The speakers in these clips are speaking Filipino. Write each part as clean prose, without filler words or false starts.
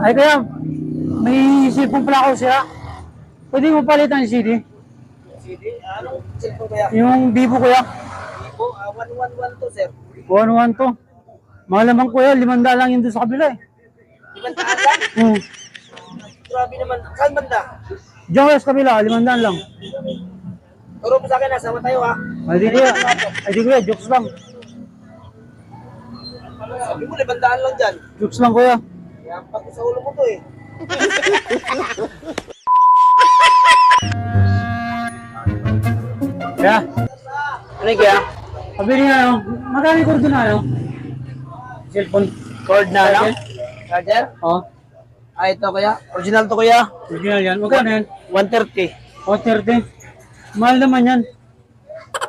Ay kaya, may cellphone pala ako siya. Pwede mo palitan yung CD? CD? Anong cellphone kaya? Yung Vivo kuya. Vivo? 1112 to, sir. 112. Mahal naman kuya, 500 lang yun doon sa kabila eh. 500 lang? Grabe naman. Saan banda? Diyan kuya sa kabila, 500 lang. Turo mo sa akin, nasama tayo ha. Ay di kuya, jokes lang. Sabi mo, 500 lang dyan. Jokes lang kuya. Kaya pati sa ulo mo to eh. Kaya, Ano yung kaya? pabili nga ano, magkano yung cord na ano? Cellphone. Cord na lang? Charger? Oo. Ah, ito kaya? Original to kuya? Original yan. Magkano yan? 130. 130. Mahal naman yan.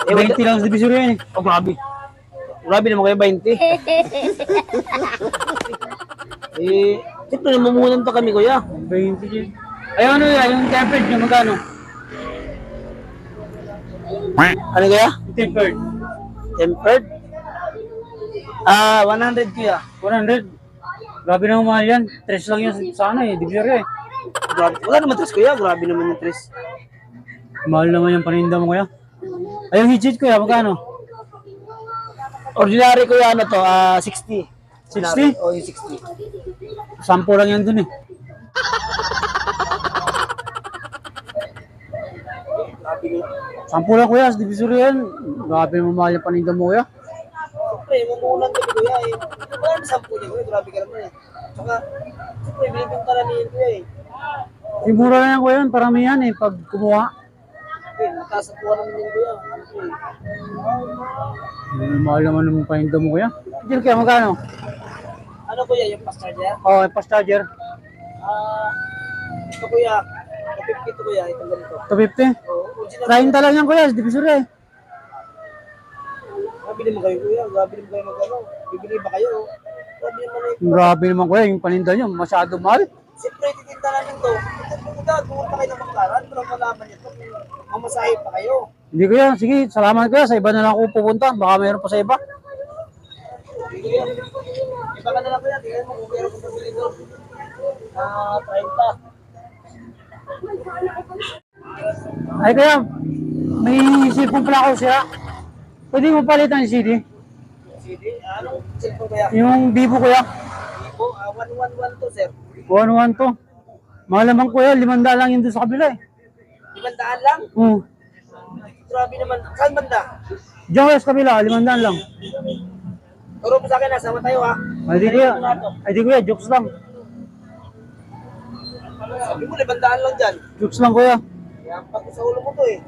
20 lang sa divisor yan eh. Oh, grabe. Grabe naman kayo, 20. Eh, siyempre namumunan to kami kuya. 20 yun. Ay ano yan, yung tempered niya magkano? Ano kaya? Yung tempered. Tempered? Ah, 100 kuya. 100. Grabe naman mahal yan. 3 lang yan sa ano eh, divisor eh. Grabe. Wala naman tres kuya, grabe naman yung tres. Mahal naman yung paninda mo kuya. Ay yung headset kuya, magkano? Ordinary kuya ano to, 60. 60? Oh, yung 60. 10 lang yan dun eh. Grabe nga. 10 lang kuya, sa divisor yan. Grabe naman mahal yung paninda mo kuya. Siyempre, mamunan kami kuya eh. Wala na 10 niya kuya, grabe ka naman eh. Tsaka, siyempre, binibinta na niyan kuya eh. Yung mura lang yan kuya, paramihan eh, pag kumuha. Okay, mataas ang kuha naman yun kuya. Mahal naman yung paninda mo kuya. Diyan kaya magkano? Ano kuya, yung fast charger? Oh, yung fast charger. Ito kuya, 250 to kuya, itong ganito. 250. Oh, original. 30 lang yan kuya, sa divisor eh. Grabe naman kayo kuya, grabe naman kayo mag-ano. Bibili ba kayo? Grabe naman eh. Grabe naman kuya, yung paninda nyo, masyado mahal. Siyempre, titinda namin to. Pumunta kayo ng Bangkaran, pero malaman niyo to. Mamasahe pa kayo. Hindi kuya, sige, salamat kuya, sa iba na lang ako pupunta, baka mayroon pa sa iba. Sige, iba ka na lang kuya, tingnan mo kung meron kong pabili doon. 30. Ay kaya, may cellphone pala ako siya. Pwede mo palitan yung CD? CD? Anong cellphone kaya? Yung Vivo kuya. Vivo? 1112 to, sir. 112. Mahal naman kuya, 500 lang yun doon sa kabila eh. 500 lang? Grabe naman. Saan banda? Diyan kuya sa kabila, 500 lang. Turo mo sa akin, nasama tayo ha. Ay di kuya, jokes lang. Sabi mo, 500 lang dyan. Jokes lang kuya. Kaya pati sa ulo mo to eh.